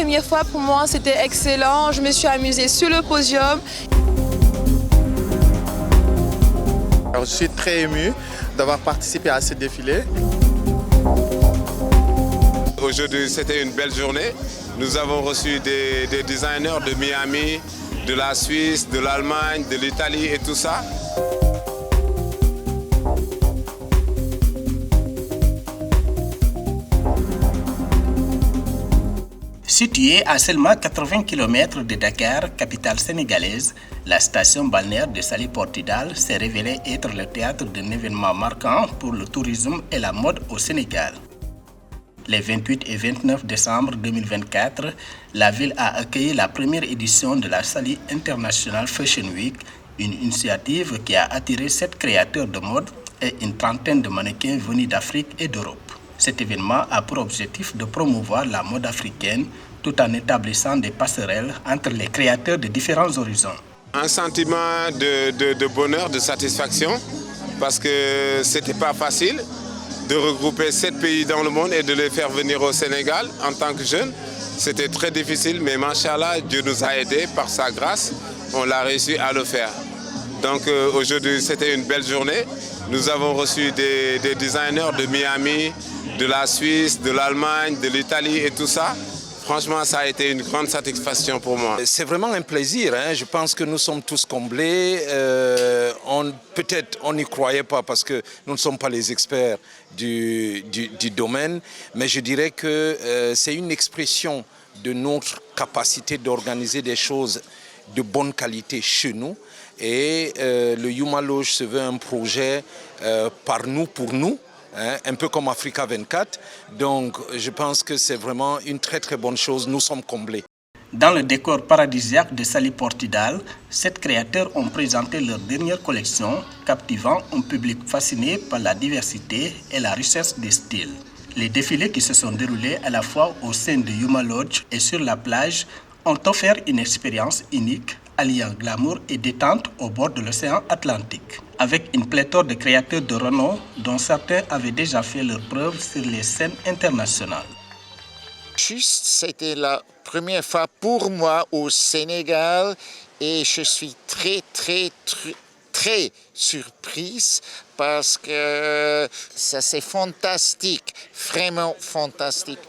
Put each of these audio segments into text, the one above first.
première fois pour moi, c'était excellent. Je me suis amusée sur le podium. Alors, je suis très ému d'avoir participé à ce défilé. Aujourd'hui, c'était une belle journée. Nous avons reçu des designers de Miami, de la Suisse, de l'Allemagne, de l'Italie et tout ça. Située à seulement 80 km de Dakar, capitale sénégalaise, la station balnéaire de Saly Portudal s'est révélée être le théâtre d'un événement marquant pour le tourisme et la mode au Sénégal. Les 28 et 29 décembre 2024, la ville a accueilli la première édition de la Saly International Fashion Week, une initiative qui a attiré 7 créateurs de mode et une trentaine de mannequins venus d'Afrique et d'Europe. Cet événement a pour objectif de promouvoir la mode africaine tout en établissant des passerelles entre les créateurs de différents horizons. Un sentiment de bonheur, de satisfaction, parce que ce n'était pas facile de regrouper 7 pays dans le monde et de les faire venir au Sénégal en tant que jeunes. C'était très difficile, mais Machallah, Dieu nous a aidés par sa grâce, on l'a réussi à le faire. Donc aujourd'hui, c'était une belle journée. Nous avons reçu des designers de Miami, de la Suisse, de l'Allemagne, de l'Italie et tout ça. Franchement, ça a été une grande satisfaction pour moi. C'est vraiment un plaisir. Je pense que nous sommes tous comblés. Peut-être on n'y croyait pas parce que nous ne sommes pas les experts du domaine. Mais je dirais que c'est une expression de notre capacité d'organiser des choses de bonne qualité chez nous. Et le Yuma Loge se veut un projet par nous, pour nous. Un peu comme Africa 24. Donc je pense que c'est vraiment une très très bonne chose. Nous sommes comblés. Dans le décor paradisiaque de Saly Portudal, 7 créateurs ont présenté leur dernière collection, captivant un public fasciné par la diversité et la richesse des styles. Les défilés qui se sont déroulés à la fois au sein de Yuma Lodge et sur la plage ont offert une expérience unique, alliant glamour et détente au bord de l'océan Atlantique. Avec une pléthore de créateurs de renom dont certains avaient déjà fait leurs preuves sur les scènes internationales. C'était la première fois pour moi au Sénégal et je suis très surprise parce que ça c'est fantastique, vraiment fantastique.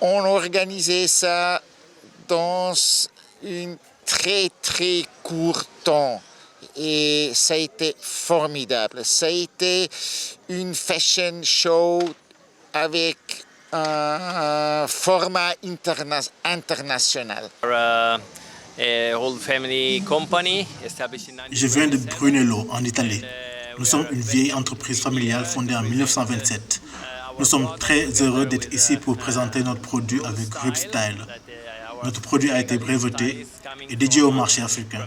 On organisait ça dans une très court temps. Et ça a été formidable. Ça a été une fashion show avec un format international. Je viens de Brunello, en Italie. Nous sommes une vieille entreprise familiale fondée en 1927. Nous sommes très heureux d'être ici pour présenter notre produit avec Grip Style. Notre produit a été breveté et dédié au marché africain.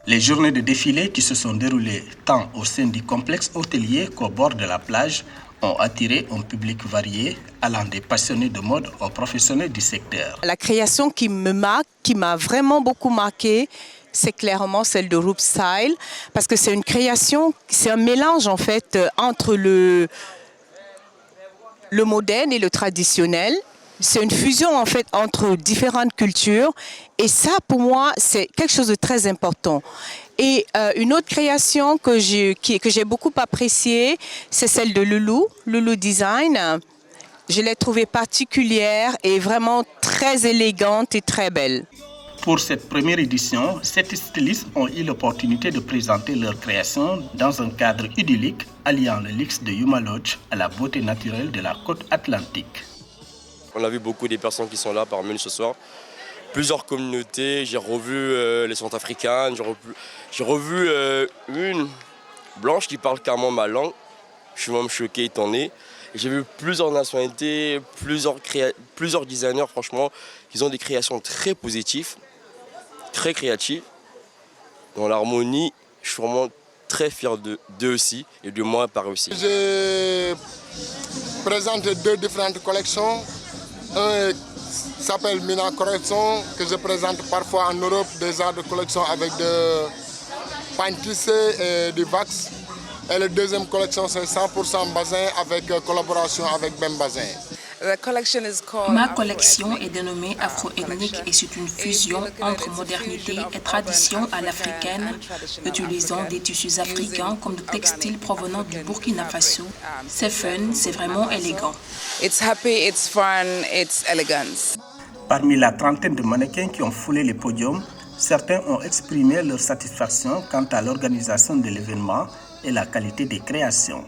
Les journées de défilé qui se sont déroulées tant au sein du complexe hôtelier qu'au bord de la plage ont attiré un public varié, allant des passionnés de mode aux professionnels du secteur. La création qui me marque, qui m'a vraiment beaucoup marquée, c'est clairement celle de Roop Style, parce que c'est une création, c'est un mélange en fait entre le moderne et le traditionnel. C'est une fusion en fait entre différentes cultures et ça pour moi c'est quelque chose de très important. Et une autre création que j'ai beaucoup appréciée, c'est celle de Loulou Design. Je l'ai trouvée particulière et vraiment très élégante et très belle. Pour cette première édition, 7 stylistes ont eu l'opportunité de présenter leur création dans un cadre idyllique, alliant le luxe de Yuma Lodge à la beauté naturelle de la côte atlantique. On a vu beaucoup des personnes qui sont là parmi nous ce soir. Plusieurs communautés, j'ai revu les Centrafricaines, j'ai revu une blanche qui parle carrément ma langue. Je suis même choqué, étonné. J'ai vu plusieurs nationalités, plusieurs designers, franchement, qui ont des créations très positives, très créatives. Dans l'harmonie, je suis vraiment très fier d'eux aussi et de moi par aussi. J'ai présenté 2 différentes collections. Un s'appelle Mina Collection, que je présente parfois en Europe, des arts de collection avec de pain tissé et du wax. Et la deuxième collection, c'est 100% Bazin avec collaboration avec Bem Bazin. Ma collection est dénommée Afro-ethnique et c'est une fusion entre modernité et tradition à l'africaine, utilisant des tissus africains comme des textiles provenant du Burkina Faso. C'est fun, c'est vraiment élégant. It's happy, it's fun, it's elegance. Parmi la trentaine de mannequins qui ont foulé les podiums, certains ont exprimé leur satisfaction quant à l'organisation de l'événement et la qualité des créations.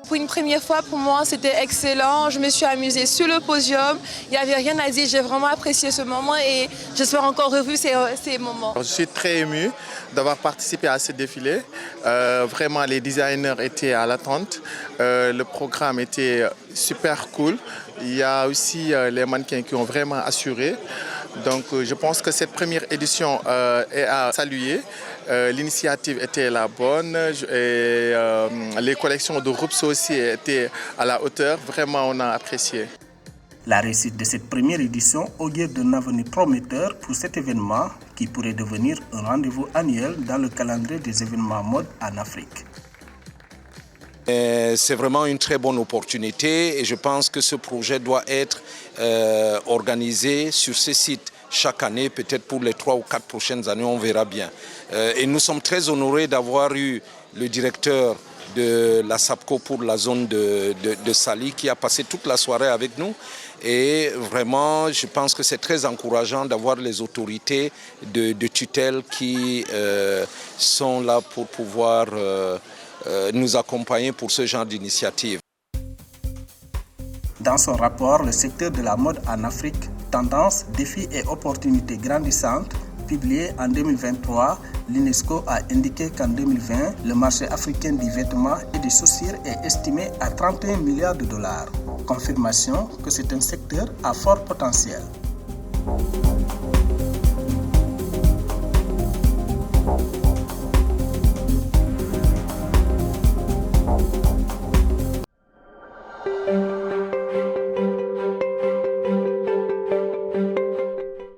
Pour une première fois, pour moi, c'était excellent. Je me suis amusée sur le podium. Il n'y avait rien à dire. J'ai vraiment apprécié ce moment et j'espère encore revivre ces moments. Je suis très ému d'avoir participé à ce défilé. Vraiment, les designers étaient à l'attente. Le programme était super cool. Il y a aussi les mannequins qui ont vraiment assuré. Donc, je pense que cette première édition est à saluer. L'initiative était la bonne et les collections de Rups aussi étaient à la hauteur. Vraiment, on a apprécié. La réussite de cette première édition augure d'un avenir prometteur pour cet événement qui pourrait devenir un rendez-vous annuel dans le calendrier des événements mode en Afrique. C'est vraiment une très bonne opportunité et je pense que ce projet doit être organisé sur ce site chaque année, peut-être pour les 3 ou 4 prochaines années, on verra bien. Et nous sommes très honorés d'avoir eu le directeur de la SAPCO pour la zone de Saly qui a passé toute la soirée avec nous. Et vraiment, je pense que c'est très encourageant d'avoir les autorités de tutelle qui sont là pour pouvoir nous accompagner pour ce genre d'initiative. Dans son rapport, le secteur de la mode en Afrique, tendances, défis et opportunités grandissantes, publié en 2023, l'UNESCO a indiqué qu'en 2020, le marché africain du vêtement et des chaussures est estimé à 31 milliards de dollars. Confirmation que c'est un secteur à fort potentiel.